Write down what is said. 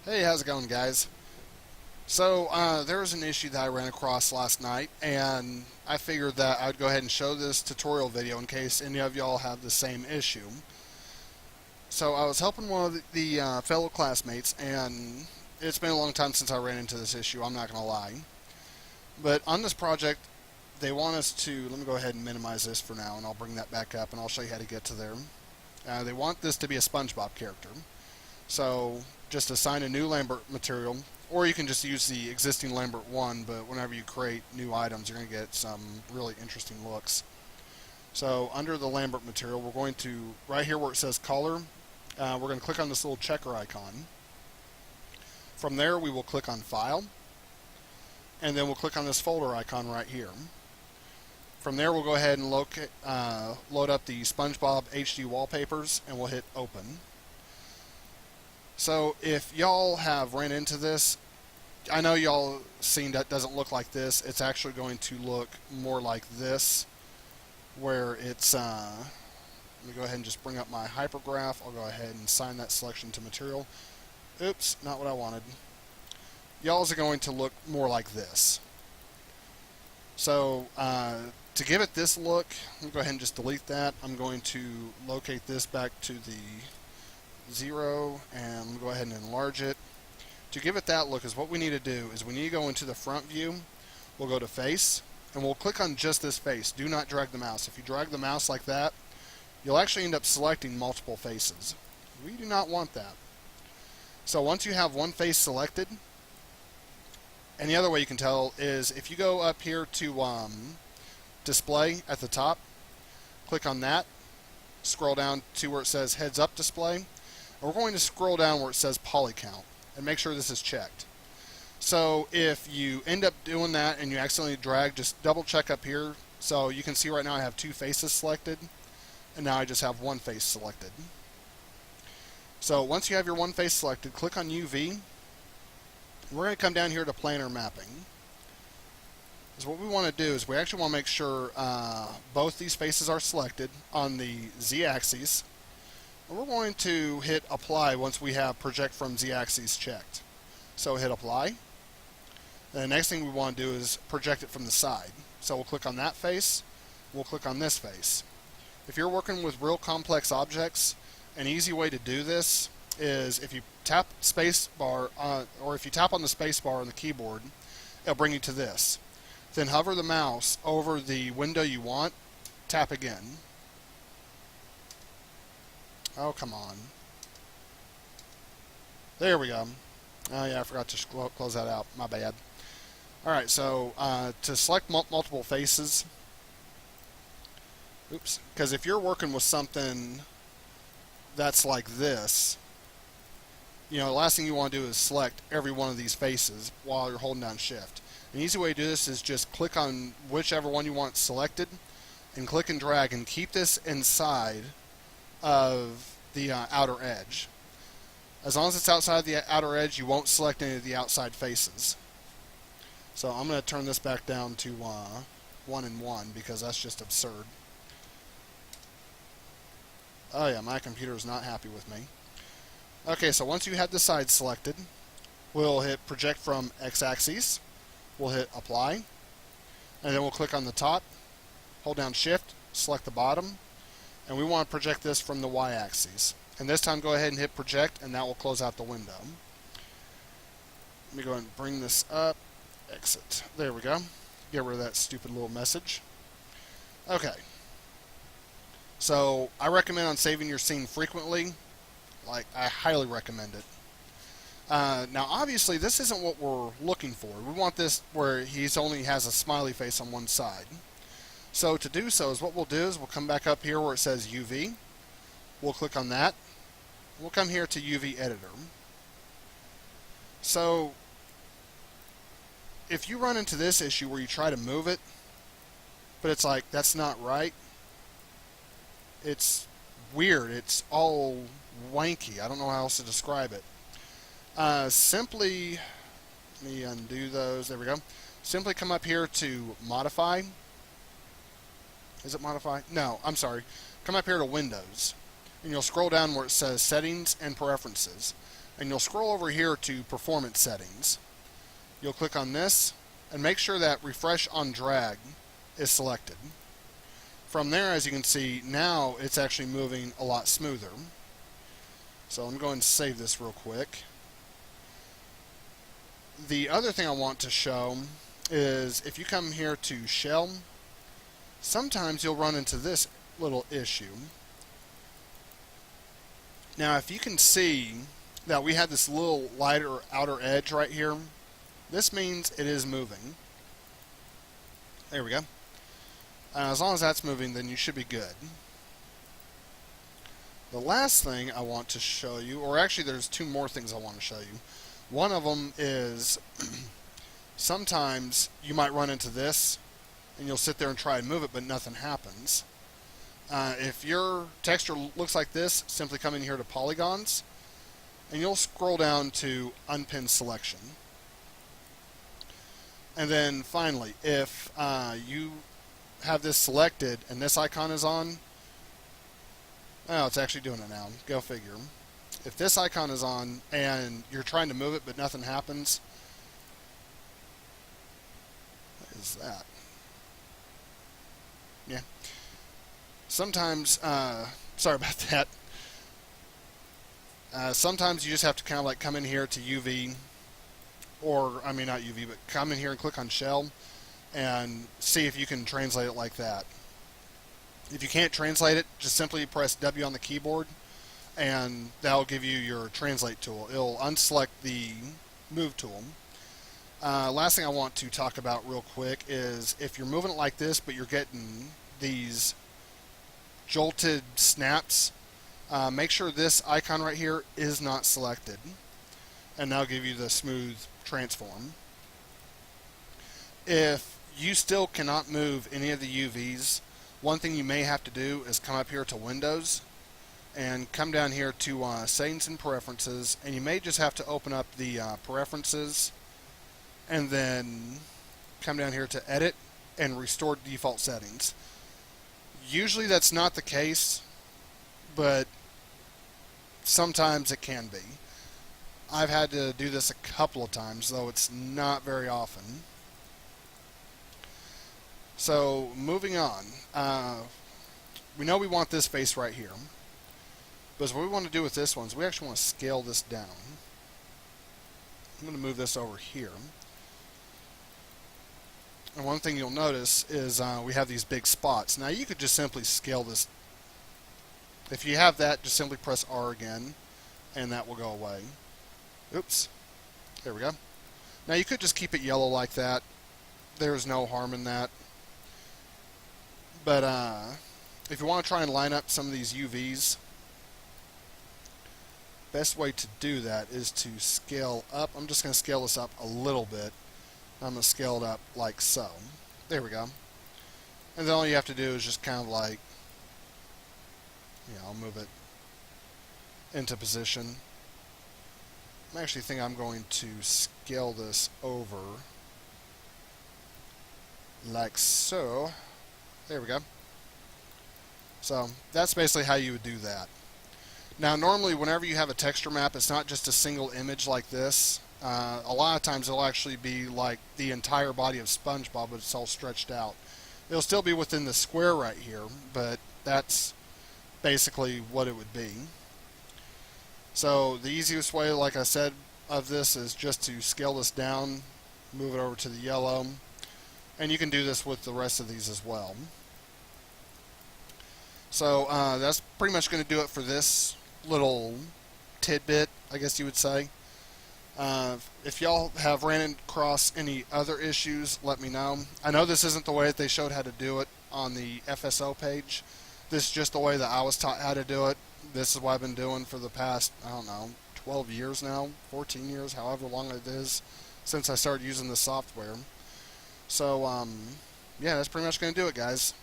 Hey, how's it going, guys? There was an issue that I ran across last night, and I figured that I'd go ahead and show this tutorial video in case any of y'all have the same issue. So, I was helping one of the fellow classmates, and it's been a long time since I ran into this issue, I'm not going to lie. But on this project, they want us to, let me go ahead and minimize this for now, and I'll bring that back up, and I'll show you how to get to there. They want this to be a SpongeBob character. So just assign a new Lambert material, or you can just use the existing Lambert one, but whenever you create new items, you're going to get some really interesting looks. So under the Lambert material, we're going to, right here where it says color, we're going to click on this little checker icon. From there, we will click on File, and then we'll click on this folder icon right here. From there, we'll go ahead and load up the SpongeBob HD wallpapers, and we'll hit Open. So if y'all have ran into this, I know y'all seen that doesn't look like this. It's actually going to look more like this, where it's, let me go ahead and just bring up my hypergraph. I'll go ahead and assign that selection to material. Oops, not what I wanted. Y'all's are going to look more like this. So to give it this look, I'm going to go ahead and just delete that. I'm going to locate this back to the 0, and we'll go ahead and enlarge it. To give it that look, is what we need to do is we need to go into the front view. We'll go to face, and we'll click on just this face. Do not drag the mouse. If you drag the mouse like that, you'll actually end up selecting multiple faces. We do not want that. So once you have one face selected, and the other way you can tell is if you go up here to display at the top, click on that, scroll down to where it says heads up display. We're going to scroll down where it says poly count and make sure this is checked. So if you end up doing that and you accidentally drag, just double check up here. So you can see right now I have two faces selected, and now I just have one face selected. So once you have your one face selected, click on UV. We're going to come down here to planar mapping. So what we want to do is we actually want to make sure both these faces are selected on the Z-axis. And we're going to hit apply once we have project from Z-axis checked. So hit apply. And the next thing we want to do is project it from the side. So we'll click on that face. We'll click on this face. If you're working with real complex objects, an easy way to do this is if you tap space bar or if you tap on the space bar on the keyboard, it'll bring you to this. Then hover the mouse over the window you want, tap again. Oh, come on. There we go. Oh yeah, I forgot to close that out. My bad. Alright, so to select multiple faces, oops, because if you're working with something that's like this, you know, the last thing you want to do is select every one of these faces while you're holding down shift. An easy way to do this is just click on whichever one you want selected and click and drag and keep this inside of the outer edge. As long as it's outside the outer edge, you won't select any of the outside faces. So I'm going to turn this back down to 1 and 1 because that's just absurd. Oh yeah, my computer is not happy with me. Okay, so once you have the side selected, we'll hit project from X-axis. We'll hit apply, and then we'll click on the top, hold down shift, select the bottom, and we want to project this from the Y-axis. And this time go ahead and hit project, and that will close out the window. Let me go ahead and bring this up, exit. There we go. Get rid of that stupid little message. Okay. So I recommend on saving your scene frequently. Like, I highly recommend it. Now, obviously, this isn't what we're looking for. We want this where he's only has a smiley face on one side. So to do so, is what we'll do is we'll come back up here where it says UV. We'll click on that. We'll come here to UV Editor. So if you run into this issue where you try to move it, but it's like, that's not right, it's weird. It's all wanky. I don't know how else to describe it. Simply, let me undo those. There we go. Simply come up here to Modify. Is it Modify? No, I'm sorry. Come up here to Windows, and you'll scroll down where it says Settings and Preferences. and you'll scroll over here to performance settings. You'll click on this and make sure that refresh on drag is selected. From there, as you can see, now it's actually moving a lot smoother. So I'm going to save this real quick. The other thing I want to show is if you come here to shell, sometimes you'll run into this little issue. Now if you can see that we have this little lighter outer edge right here, this means it is moving. There we go. As long as that's moving, then you should be good. The last thing I want to show you, or actually there's two more things I want to show you. One of them is sometimes you might run into this and you'll sit there and try and move it, but nothing happens. If your texture looks like this, simply come in here to polygons and you'll scroll down to unpin selection. And then finally, if you have this selected and this icon is on, oh, it's actually doing it now. Go figure. If this icon is on and you're trying to move it but nothing happens, what is that? Yeah. Sometimes, sorry about that. Sometimes you just have to kind of like come in here to UV, or, I mean not UV, but come in here and click on shell and see if you can translate it like that. If you can't translate it, just simply press W on the keyboard and that'll give you your translate tool. It'll unselect the move tool. Last thing I want to talk about real quick is if you're moving it like this but you're getting these jolted snaps, make sure this icon right here is not selected, and that'll give you the smooth transform. If you still cannot move any of the UVs, one thing you may have to do is come up here to Windows and come down here to Settings and Preferences, and you may just have to open up the Preferences and then come down here to Edit and Restore Default Settings. Usually that's not the case, but sometimes it can be. I've had to do this a couple of times, though it's not very often. So moving on, we know we want this face right here, but what we want to do with this one is we actually want to scale this down. I'm going to move this over here. And one thing you'll notice is we have these big spots. Now you could just simply scale this. If you have that, just simply press R again and that will go away. Oops. There we go. Now you could just keep it yellow like that. There's no harm in that. But if you want to try and line up some of these UVs, best way to do that is to scale up. I'm just going to scale this up a little bit. I'm going to scale it up like so. There we go. And then all you have to do is just kind of like, I'll move it into position. I actually think I'm going to scale this over like so. There we go. So that's basically how you would do that. Now normally whenever you have a texture map, it's not just a single image like this. A lot of times it'll actually be like the entire body of SpongeBob, but it's all stretched out. It'll still be within the square right here, but that's basically what it would be. So the easiest way, like I said, of this is just to scale this down, move it over to the yellow, and you can do this with the rest of these as well. So that's pretty much going to do it for this little tidbit, I guess you would say. If y'all have ran across any other issues, let me know. I know this isn't the way that they showed how to do it on the FSO page. This is just the way that I was taught how to do it. This is what I've been doing for the past, 12 years now, 14 years, however long it is since I started using the software. So, yeah, that's pretty much going to do it, guys.